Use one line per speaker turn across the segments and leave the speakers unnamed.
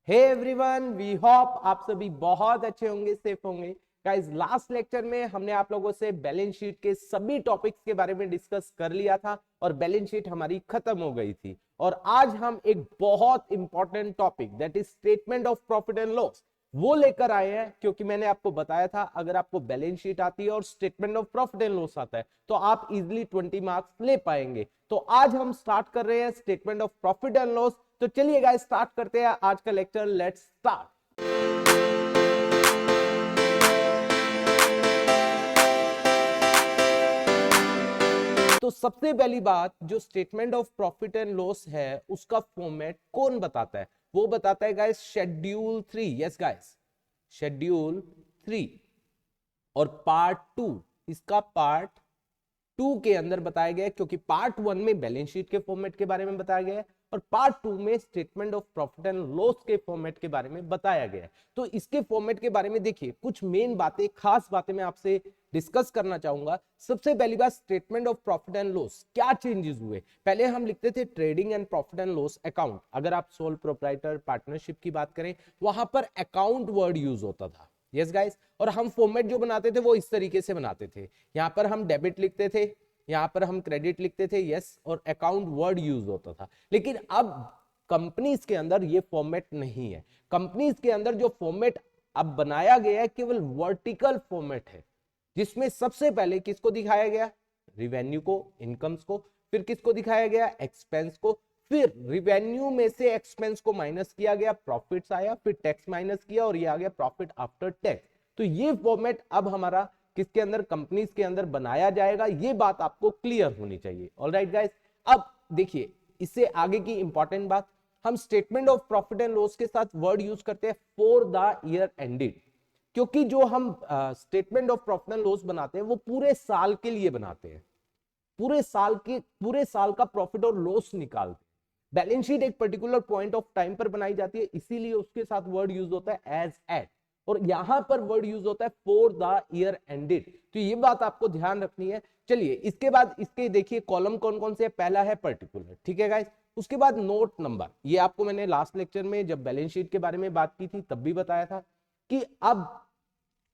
Hey everyone, we hope आप सभी बहुत अच्छे होंगे, सेफ होंगे। गाइस, लास्ट लेक्चर में हमने आप लोगों से बैलेंस शीट के सभी टॉपिक्स के बारे में डिस्कस कर लिया था और बैलेंस शीट हमारी खत्म हो गई थी। और आज हम एक बहुत important topic that is statement of profit and loss वो लेकर आए हैं, क्योंकि मैंने आपको बताया था अगर आपको बैलेंस शीट आती है और statement of profit and loss आता है तो आप इजिली 20 मार्क्स ले पाएंगे। तो आज हम स्टार्ट कर रहे हैं statement of profit and loss. तो चलिए गाइस, स्टार्ट करते हैं आज का लेक्चर। Let's start. तो सबसे पहली बात, जो statement of profit and loss है उसका फॉर्मेट कौन बताता है? वो बताता है guys schedule 3। Yes guys, schedule 3 और पार्ट 2, इसका पार्ट 2 के अंदर बताया गया है, क्योंकि पार्ट 1 में बैलेंस शीट के फॉर्मेट के बारे में बताया गया है और पार्ट 2 में statement of profit and loss के फॉर्मेट के बारे में बताया गया है। तो इसके फॉर्मेट के बारे में देखिए, कुछ मेन बातें, खास बातें मैं आपसे डिस्कस करना चाहूंगा। सबसे पहली बात, statement of profit and loss क्या चेंजेस हुए। पहले हम लिखते थे trading and profit and loss account. अगर आप सोल प्रोप्राइटर पार्टनरशिप की बात करें, वहां पर अकाउंट वर्ड यूज होता था। यस गाइस, और हम फॉर्मेट जो बनाते थे वो इस तरीके से बनाते थे। यहां पर हम डेबिट लिखते थे, यहां पर हम क्रेडिट लिखते थे, यस, और अकाउंट वर्ड यूज होता था। लेकिन अब कंपनीज के अंदर ये फॉर्मेट नहीं है। कंपनीज के अंदर जो फॉर्मेट अब बनाया गया है केवल वर्टिकल फॉर्मेट है, जिसमें सबसे पहले किसको दिखाया गया? रिवेन्यू को, इनकम्स को। फिर किसको दिखाया गया? एक्सपेंस को। फिर रिवेन्यू में से एक्सपेंस को माइनस किया गया, प्रॉफिट्स आया, फिर टैक्स माइनस किया और ये आ गया प्रॉफिट आफ्टर टैक्स। तो ये फॉर्मेट अब हमारा किसके अंदर? कंपनीज के अंदर बनाया जाएगा। ये बात आपको क्लियर होनी चाहिए। ऑलराइट गाइस, अब देखिए इससे आगे की इंपॉर्टेंट बात, हम statement of profit and loss के साथ वर्ड यूज करते हैं फॉर द ईयर एंडेड, क्योंकि जो हम statement of profit and loss बनाते हैं वो पूरे साल के लिए बनाते हैं। पूरे साल का प्रॉफिट और लॉस निकालते हैं। बैलेंस शीट एक पर्टिकुलर पॉइंट ऑफ टाइम पर बनाई जाती है, इसीलिए उसके साथ वर्ड यूज होता है एज एट, और यहां पर वर्ड यूज होता है फॉर द ईयर एंडेड। तो ये बात आपको ध्यान रखनी है। चलिए इसके बाद इसके देखिए कॉलम कौन कौन से है। पहला है पर्टिकुलर, ठीक है गाइस। उसके बाद नोट नंबर, ये आपको मैंने लास्ट लेक्चर में जब बैलेंस शीट के बारे में बात की थी तब भी बताया था कि अब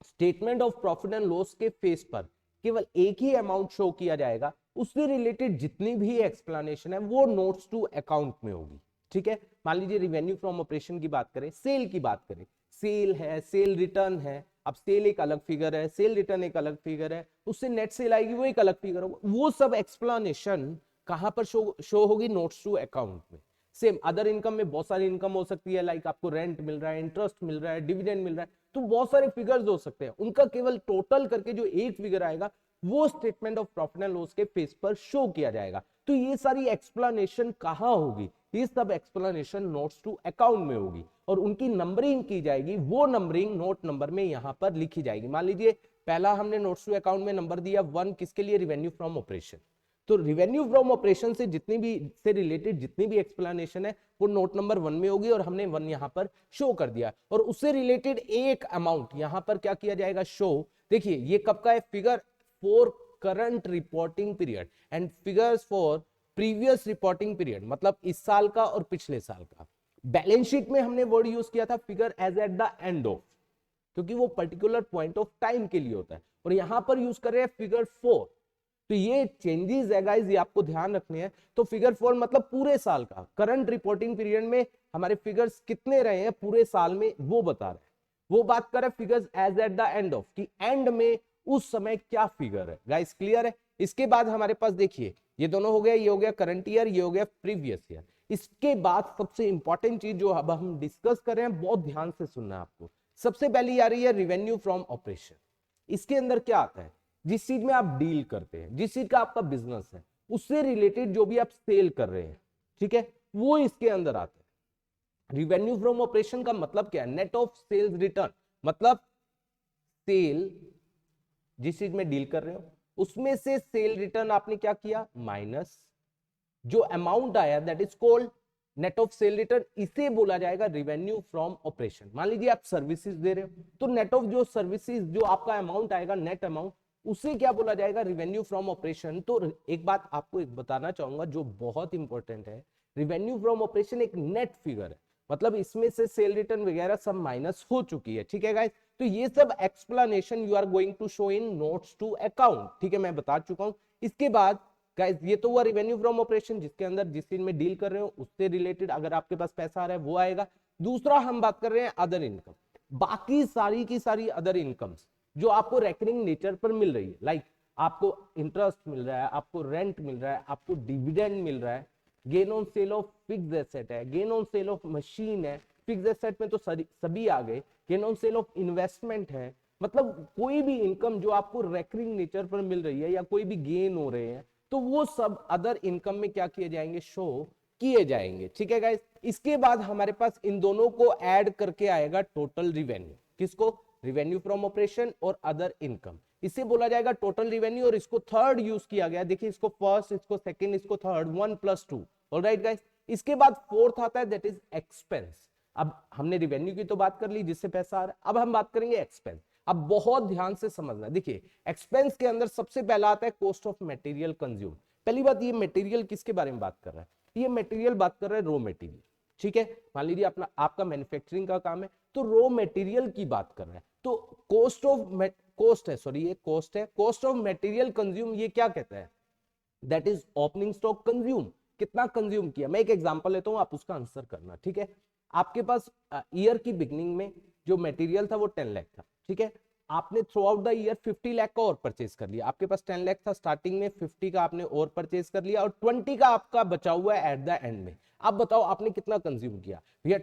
statement of profit and loss के फेस पर केवल एक ही अमाउंट शो किया जाएगा, उससे रिलेटेड जितनी भी एक्सप्लेनेशन है वो नोट्स टू अकाउंट में होगी। ठीक है, मान लीजिए रिवेन्यू फ्रॉम ऑपरेशन की बात करें, सेल की बात करें, सेल है, सेल रिटर्न है। अब सेल एक अलग फिगर है, सेल रिटर्न एक अलग फिगर है, उससे नेट सेल आएगी वो एक अलग फिगर होगा। वो सब एक्सप्लेनेशन कहां पर शो होगी? नोट्स टू अकाउंट में। सेम अदर इनकम में बहुत सारी इनकम हो सकती है, लाइक आपको रेंट मिल रहा है, इंटरेस्ट मिल रहा है, डिविडेंड मिल रहा है, तो बहुत सारे फिगर्स हो सकते हैं। उनका केवल टोटल करके जो एक फिगर आएगा वो statement of profit and loss के पेज पर शो किया जाएगा। तो ये सारी एक्सप्लेनेशन कहां होगी? ये सब एक्सप्लेनेशन नोट्स टू अकाउंट में होगी और उनकी नंबरिंग की जाएगी। वो नंबरिंग नोट नंबर में यहां पर लिखी जाएगी। मान लीजिए पहला हमने नोट्स टू अकाउंट में नंबर दिया 1, किसके लिए? Revenue from operation. तो रिवेन्यू फ्रॉम ऑपरेशन से जितनी भी से रिलेटेड जितनी भी एक्सप्लेनेशन है वो नोट नंबर 1 में होगी और हमने 1 यहां पर शो कर दिया। और उससे रिलेटेड एक अमाउंट यहां पर क्या किया जाएगा? शो। देखिए ये कब का है? Figure for current reporting period and figures for previous reporting period, मतलब इस साल का और पिछले साल का। बैलेंस शीट में हमने वर्ड यूज किया था figure as at the end of, क्योंकि वो पर्टिकुलर पॉइंट ऑफ टाइम के लिए होता है, और यहां पर यूज कर रहे हैं फिगर 4। तो ये चेंजेस है गाइस, ये आपको ध्यान रखने हैं। तो फिगर 4 मतलब पूरे साल का, करंट रिपोर्टिंग पीरियड में हमारे फिगर्स कितने रहे हैं पूरे साल में वो बता रहे हैं। वो बात कर रहे हैं figures as at the end of, कि एंड में उस समय क्या फिगर है। गाइस क्लियर है? इसके बाद हमारे पास देखिए ये दोनों हो गया, ये हो गया करंट ईयर, ये हो गया प्रीवियस ईयर। इसके बाद सबसे इंपॉर्टेंट चीज जो अब हम डिस्कस कर रहे हैं, बहुत ध्यान से सुनना है आपको। सबसे पहली आ रही है रिवेन्यू फ्रॉम ऑपरेशन। इसके अंदर क्या आता है? जिस चीज में आप डील करते हैं, जिस चीज का आपका बिजनेस है, उससे रिलेटेड जो भी आप सेल कर रहे हैं, ठीक है, वो इसके अंदर आता है। रिवेन्यू फ्रॉम ऑपरेशन का मतलब क्या है? नेट ऑफ सेल्स रिटर्न, मतलब सेल जिस चीज में डील कर रहे हो उसमें से सेल रिटर्न आपने क्या किया? माइनस जो अमाउंट आया, that is called net of cell return. इसे बोला जाएगा रिवेन्यू फ्रॉम ऑपरेशन। मान लीजिए आप सर्विसेज दे रहे हो, तो नेट ऑफ जो सर्विसेज जो आपका अमाउंट आएगा, नेट अमाउंट, उसे क्या बोला जाएगा? Revenue from operation. तो एक बात आपको एक बताना चाहूंगा जो बहुत इंपॉर्टेंट है, रिवेन्यू फ्रॉम ऑपरेशन एक नेट फिगर है, मतलब इसमें से सेल रिटर्न वगैरह सब माइनस हो चुकी है, ठीक है गाइस। तो ये सब explanation you are going to show in notes to account, ठीक है, मैं बता चुका हूं। इसके बाद गाइस ये तो हुआ रेवेन्यू फ्रॉम ऑपरेशन, जिसके अंदर जिस चीज में डील कर रहे हो उससे रिलेटेड अगर आपके पास पैसा आ रहा है वो आएगा। दूसरा हम बात कर रहे हैं अदर इनकम, बाकी सारी की सारी अदर इनकम्स जो आपको रेकरिंग नेचर पर मिल रही है, लाइक आपको इंटरेस्ट मिल रहा है, आपको रेंट मिल रहा है, आपको डिविडेंड मिल रहा है, gain on sale of fixed asset है, gain on sale of machine है, फिक्स्ड एसेट में तो सभी आ गए, gain on sale of investment है, मतलब कोई भी इनकम जो आपको रेकरिंग नेचर पर मिल रही है या कोई भी गेन हो रहे हैं तो वो सब अदर इनकम में क्या किए जाएंगे, शो किए जाएंगे, ठीक है गाइस। इसके बाद हमारे पास इन दोनों को ऐड करके आएगा टोटल रिवेन्यू, किसको, रेवेन्यू फ्रॉम ऑपरेशन और अदर इनकम, इसे बोला जाएगा टोटल रिवेन्यू। और इसको थर्ड यूज किया गया, देखिए इसको फर्स्ट, इसको सेकंड, इसको थर्ड, 1 + 2, ऑलराइट गाइस। इसके बाद फोर्थ आता है दैट इज एक्सपेंस। अब हमने रिवेन्यू की तो बात कर ली जिससे पैसा आ रहा है, अब हम बात करेंगे एक्सपेंस। अब बहुत ध्यान से समझना, देखिए एक्सपेंस के अंदर सबसे पहला आता है कॉस्ट ऑफ मटेरियल कंज्यूम। पहली बात, ये मटेरियल किसके बारे में बात कर रहा है, ये मटेरियल बात कर रहा है रॉ मटेरियल, ठीक है। मान लीजिए अपना आपका मैन्युफैक्चरिंग का काम है तो रॉ मटेरियल की बात कर रहा है, तो कॉस्ट ऑफ मटेरियल कंज्यूम, ये क्या कहता है, that is opening stock consume, कितना कंज्यूम किया। मैं एक एग्जांपल लेता हूं, आप उसका आंसर करना, ठीक है। आपके पास ईयर की बिगनिंग में जो मटेरियल था वो 10 लाख था, ठीक है। आपने through out the year 50 lakh का और परचेज कर लिया, आपके पास 10 लाख था स्टार्टिंग में, 50 का आपने और परचेज कर लिया और 20 का आपका बचा हुआ है एट द एंड में। अब बताओ आपने कितना कंज्यूम किया, भैया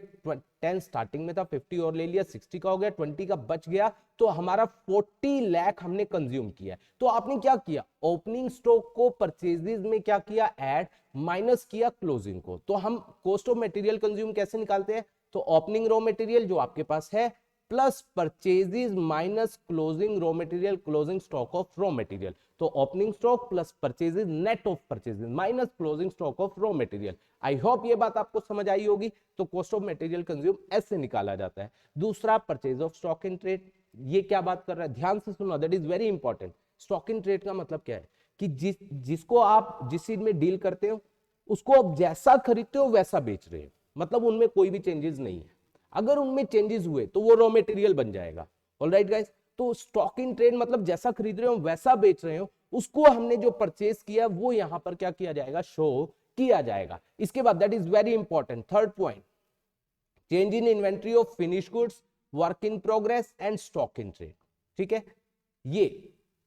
10 स्टार्टिंग में था, 50 और ले लिया, 60 का हो गया, 20 का बच गया, तो हमारा 40 लाख हमने कंज्यूम किया। तो आपने क्या किया, ओपनिंग स्टॉक को परचेजेस में क्या किया, ऐड, माइनस किया क्लोजिंग को। तो हम कॉस्ट ऑफ मटेरियल कंज्यूम कैसे निकालते हैं, तो ओपनिंग रॉ मटेरियल जो आपके पास है plus purchases minus closing raw material, closing stock of raw material. तो opening stock plus purchases net of purchases minus closing stock of raw material. I hope ये बात आपको समझ आई होगी। तो कॉस्ट ऑफ मटेरियल कंज्यूम ऐसे निकाला जाता है। दूसरा purchase of stock in trade, ये क्या बात कर रहा है, ध्यान से सुनो, that is very important. Stock in trade का मतलब क्या है कि जिसको आप जिस चीज में डील करते हो उसको आप जैसा खरीदते हो वैसा बेच रहे हो, मतलब उनमें कोई भी चेंजेस नहीं है। अगर उनमें चेंजेस हुए तो वो रॉ मटेरियल बन जाएगा, ऑलराइट गाइस। तो स्टॉक इन ट्रेड मतलब जैसा खरीद रहे हो वैसा बेच रहे हो, उसको हमने जो परचेज किया वो यहां पर क्या किया जाएगा, शो किया जाएगा। इसके बाद that is very important, third point, change in inventory of finish goods, work in progress and stock in trade, ठीक है। ये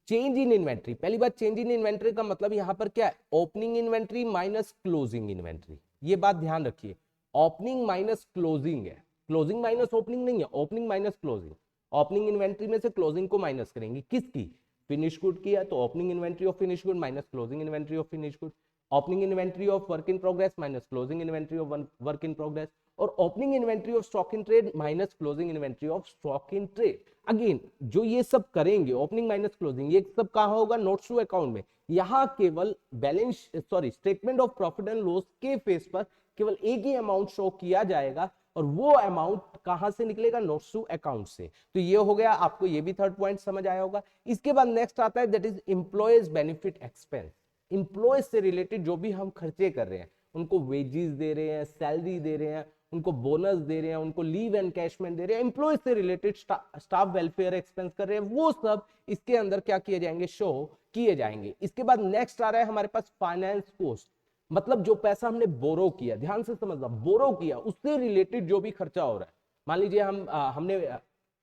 चेंज इन इन्वेंट्री, पहली बात चेंज इन इन्वेंट्री का मतलब यहां पर क्या है, opening inventory minus closing inventory. ये बात ध्यान रखिए, ओपनिंग माइनस क्लोजिंग है, क्लोजिंग माइनस ओपनिंग नहीं है, opening minus closing. Opening inventory में से क्लोजिंग को माइनस करेंगे, किसकी, फिनिश गुड की है तो opening inventory of finish good minus closing inventory of finish good, opening inventory of work in progress minus closing inventory of work in progress, और opening inventory of stock in trade minus closing inventory of stock in trade. Again जो ये सब करेंगे opening minus closing, ये सब कहां होगा, notes to account में। यहां केवल statement of profit and loss के फेस पर केवल एक ही अमाउंट शो किया जाएगा और वो अमाउंट कहां से निकलेगा, नोट्स टू अकाउंट से। तो ये हो गया, आपको ये भी थर्ड पॉइंट समझ आया होगा। इसके बाद नेक्स्ट आता है that is employees benefit expense. Employees से रिलेटेड जो भी हम खर्चे कर रहे हैं, उनको वेजेस दे रहे हैं, सैलरी दे रहे हैं, उनको बोनस दे रहे हैं, उनको लीव एनकैशमेंट दे रहे हैं, एम्प्लॉयज से रिलेटेड स्टाफ वेलफेयर एक्सपेंस कर रहे हैं, वो सब इसके अंदर क्या किए जाएंगे, शो किए जाएंगे। इसके बाद नेक्स्ट आ रहा है हमारे पास फाइनेंस कॉस्ट, मतलब जो पैसा हमने बोरो किया, ध्यान से समझना, बोरो किया उससे रिलेटेड जो भी खर्चा हो रहा है। मान लीजिए हमने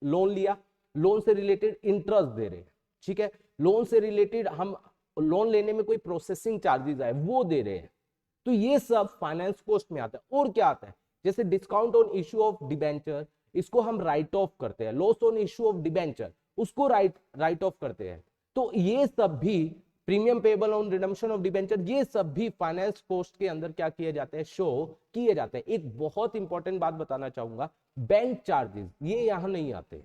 लोन लिया, लोन से रिलेटेड इंटरेस्ट दे रहे हैं, ठीक है, लोन से रिलेटेड हम लोन लेने में कोई प्रोसेसिंग चार्जेस आए वो दे रहे हैं, तो ये सब फाइनेंस कॉस्ट में आता है। और क्या आता है, जैसे discount on issue of debenture, इसको हम राइट ऑफ करते हैं, loss on issue of debenture उसको राइट ऑफ करते हैं। तो ये सब भी premium payable on redemption of debenture, ये सब भी फाइनेंस कॉस्ट के अंदर क्या किए जाते हैं, शो किए जाते हैं। एक बहुत इंपॉर्टेंट बात बताना चाहूंगा, बैंक चार्जेस ये यहां नहीं आते,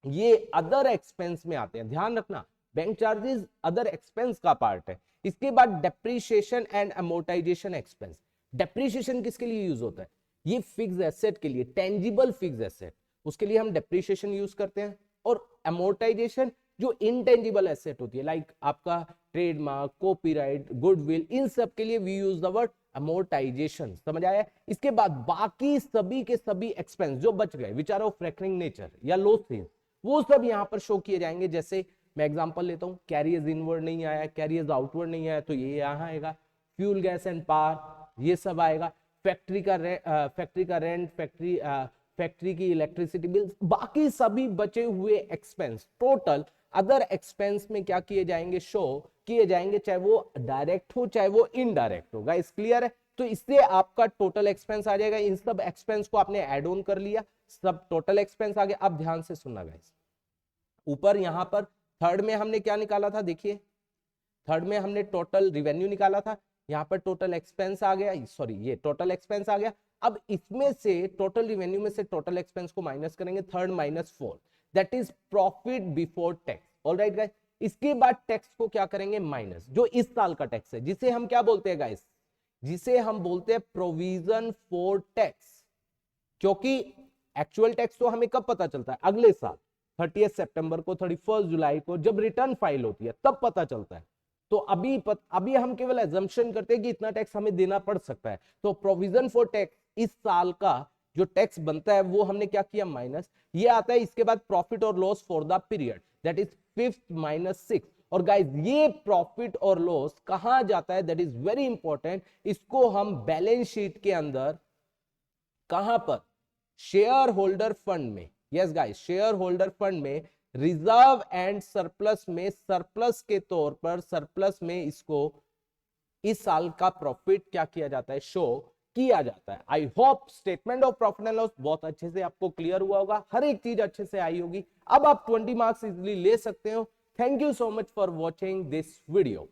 ये अदर एक्सपेंस में आते हैं, ध्यान रखना, बैंक चार्जेस अदर एक्सपेंस का पार्ट है। इसके बाद depreciation and amortisation expense. Depreciation किसके लिए यूज होता है, ये फिक्स्ड एसेट के लिए, टेंजिबल फिक्स्ड एसेट, उसके लिए हम डेप्रीशिएशन यूज करते हैं। और अमोर्टाइजेशन जो इनटेंजिबल एसेट होती है, लाइक आपका ट्रेडमार्क, कॉपीराइट, गुडविल, इन सब के लिए we use the word amortisation. समझ आया? इसके बाद बाकी सभी के सभी एक्सपेंस जो बच गए which are of recurring nature या लॉसेस, वो सब यहां पर शो किए जाएंगे। जैसे मैं एग्जांपल लेता हूं, कैरियर्स इनवर्ड नहीं आया, कैरियर्स आउटवर्ड नहीं आया, तो ये यहां आएगा। फ्यूल, गैस एंड पावर, ये सब आएगा। फैक्ट्री का रेंट, फैक्ट्री की इलेक्ट्रिसिटी बिल्स, बाकी सभी बचे हुए एक्सपेंस टोटल अदर एक्सपेंस में क्या किए जाएंगे, शो किए जाएंगे, चाहे वो डायरेक्ट हो चाहे वो इनडायरेक्ट हो। गाइस क्लियर है? तो इससे आपका टोटल एक्सपेंस आ जाएगा। इन सब एक्सपेंस को आपने ऐड ऑन कर लिया, सब टोटल एक्सपेंस आ गया। अब ध्यान से सुनना गाइस, ऊपर यहां पर थर्ड में हमने क्या निकाला था, देखिए थर्ड में हमने टोटल रिवेन्यू निकाला था, यहां पर टोटल एक्सपेंस आ गया, सॉरी ये टोटल एक्सपेंस आ गया। अब इसमें से टोटल रिवेन्यू में से टोटल एक्सपेंस को माइनस करेंगे, third minus fourth, that is profit before tax. Alright guys, इसके बाद टैक्स को क्या करेंगे, माइनस, जो इस साल का टैक्स है, जिसे हम क्या बोलते हैं गाइस, जिसे हम बोलते हैं प्रोविजन फॉर टैक्स। क्योंकि एक्चुअल टैक्स तो हमें कब पता चलता है, अगले साल 30 सितंबर को, 31 जुलाई को जब रिटर्न फाइल होती है तब पता चलता है। तो अभी हम केवल एजम्पशन करते हैं कि इतना टैक्स हमें देना पड़ सकता है। तो प्रोविजन फॉर टैक्स, इस साल का जो टैक्स बनता है वो हमने क्या किया, माइनस, ये आता है। इसके बाद प्रॉफिट और loss for the period, that is 5th minus 6। और गाइस ये प्रॉफिट और लॉस कहां जाता है, दैट इज वेरी इंपॉर्टेंट। इसको हम बैलेंस शीट के अंदर कहां पर, शेयर होल्डर फंड में, yes guys share holder fund में, रिजर्व एंड सरप्लस में, सरप्लस के तौर पर, सरप्लस में इसको इस साल का प्रॉफिट क्या किया जाता है, शो किया जाता है। I hope statement of profit and loss बहुत अच्छे से आपको क्लियर हुआ होगा, हर एक चीज अच्छे से आई होगी। अब आप 20 मार्क्स इजिली ले सकते हो। Thank you so much for watching this video.